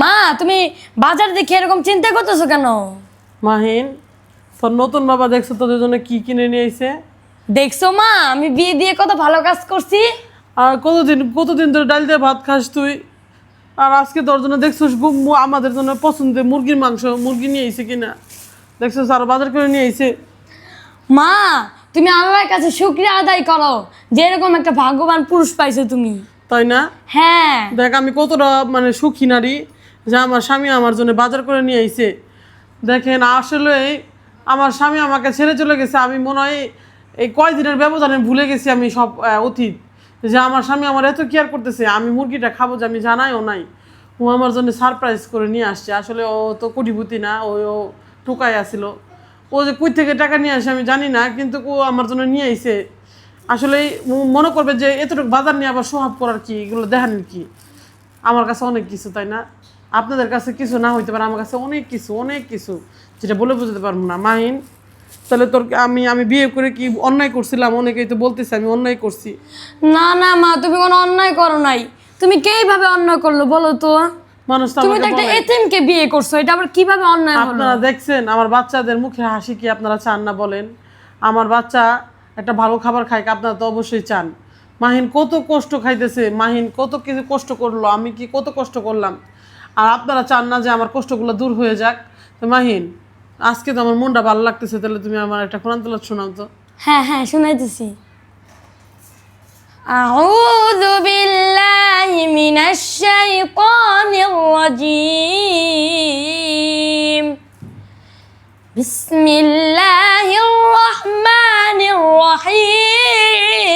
মা তুমি বাজার দেখে এরকম চিন্তা করতেছো কেন? মাহিন, তোর নতুন বাবা দেখছো তোদের জন্য কি কিনে নিয়ে আইছে? দেখছো মা, আমি বিয়ে দিয়ে কত ভালো কাজ করছি। আর কতদিন ধরে ডাল দিয়ে ভাত খাস তুই? আর আজকে তোর জন্য দেখছোস আমাদের জন্য পছন্দের মুরগির মাংস, মুরগি নিয়ে আইছে কিনা দেখছোস, আর বাজার করে নিয়ে আইছে। মা তুমি আল্লাহর কাছে শুকরিয়া আদায় করো যে এরকম একটা ভাগ্যবান পুরুষ পাইছো তুমি। তাই না? হ্যাঁ দেখ আমি কতটা সুখী নারী যে আমার স্বামী আমার জন্য বাজার করে নিয়ে আইছে। দেখেন আসলে আমার স্বামী আমাকে ছেড়ে চলে গেছে, আমি মনে হয় এই কয়দিনের ব্যবধানে ভুলে গেছি আমি সব অতীত, যে আমার স্বামী আমার এত কেয়ার করতেছে। আমি মুরগিটা খাবো যে আমি জানাইও নাই, ও আমার জন্য সারপ্রাইজ করে নিয়ে আসছে। আসলে ও তো কোটিপতি না, ও টোকাই আসছিল। ও যে কই থেকে টাকা নিয়ে আসে আমি জানি না, কিন্তু ও আমার জন্য নিয়ে আইছে। আসলে মনে করবে যে এতটুকু বাজার নিয়ে আবার সোহাব করার কি, এগুলো দেখানোর কি? আমার কাছে অনেক কিছু, তাই না? আপনাদের কাছে কিছু না হইতে পারে, আমার কাছে অনেক কিছু যেটা বলে বুঝতে পারবো না। মাহিন, তাহলে তোর আমি বিয়ে করে কি অন্যায় করছিলাম? অনেকেই তো বলতেছে আমি অন্যায় করছি। না না মা, তুমি কোনো অন্যায় করো নাই। তুমি কিভাবে অন্যায় করলো বলো তো? মানুষ তো তুমি তো আমাকে একটা বলে। এতিমকে বিয়ে করছো, এটা আবার কিভাবে অন্যায় হলো? আপনারা দেখছেন আমার বাচ্চাদের মুখে হাসি কি আপনারা চান না বলেন? আমার বাচ্চা একটা ভালো খাবার খায়, আপনারা তো অবশ্যই চান। মাহিন কত কষ্ট খাইতেছে, মাহিন কত কিছু কষ্ট করলো, আমি কি কত কষ্ট করলাম, আর আপনারা চান না যে আমার কষ্টগুলো দূর হয়ে যাক? তো মাহিন, আজকে তো আমার মনটা ভালো লাগতেছে, তাহলে তুমি আমার একটা কোরআন তেলাওয়াত শোনাও তো। হ্যাঁ হ্যাঁ শুনাইতেছি। আউযু বিল্লাহি মিনাশ শাইতানির রাজীম। বিসমিল্লাহির রহমানির রহিম।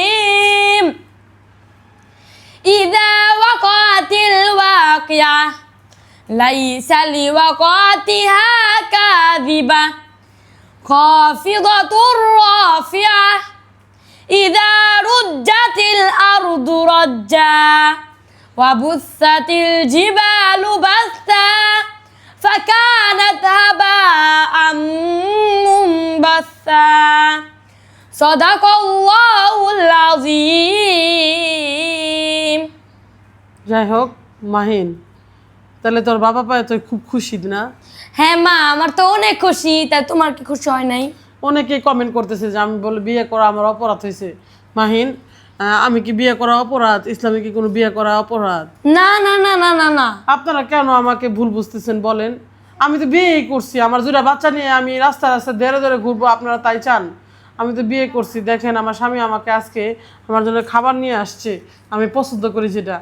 ইযা ওয়াকাতিল ওয়াকিয়া লাইসা লিওয়াকাতিহা কাযিবা খাফিদাতুর রাফিয়া ইযা রুজ্জাতিল আরদু রাজ্জা ওয়া বুসাতিল জিবালু বাসা ফাকানাত হাবাআম মুনবাসা। সাদাকাল্লাহুল আযীম। যাই হোক মাহিন, তাহলে তোর বাবা পায় তুই খুব খুশি না? হ্যাঁ মা, আমার তো অনেক খুশি। তা তোমার কি খুশি হয় নাই? অনেকেই কমেন্ট করতেছে যে আমি বলে বিয়ে করা আমার অপরাধ হয়েছে। মাহিন, আমি কি বিয়ে করা অপরাধ? ইসলামে কি কোনো বিয়ে করা অপরাধ? না না না না না না। আপনারা কেন আমাকে ভুল বুঝতেছেন বলেন? আমি তো বিয়েই করছি, আমার দুটা বাচ্চা নিয়ে আমি রাস্তায় ধরে ঘুরবো, আপনারা তাই চান? আমি তো বিয়ে করছি। দেখেন আমার স্বামী আমাকে আজকে আমার জন্য খাবার নিয়ে আসছে, আমি পছন্দ করি যেটা।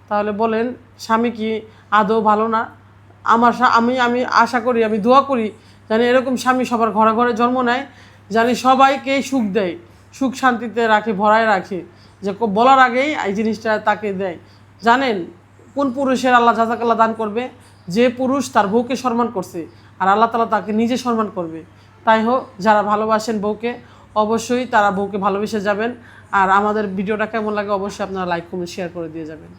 তাহলে বলেন স্বামী কি আদৌ ভালো না? আমি আমি আশা করি, আমি দোয়া করি জানি এরকম স্বামী সবার ঘরে ঘরে জন্ম নেয়, জানি সবাইকে সুখ দেয়, সুখ শান্তিতে রাখে, ভরায় রাখে, যে বলার আগেই এই জিনিসটা তাকে দেয়। জানেন কোন পুরুষের আল্লাহ জাযাকাল্লাহ দান করবে? যে পুরুষ তার বউকে সম্মান করছে, আর আল্লাহ তাআলা তাকে নিজে সম্মান করবে। তাই হোক, যারা ভালোবাসেন বউকে অবশ্যই তারা বউকে ভালোবেসে যাবেন। আর আমাদের ভিডিওটা কেমন লাগে অবশ্যই আপনারা লাইক কমেন্ট শেয়ার করে দিয়ে যাবেন।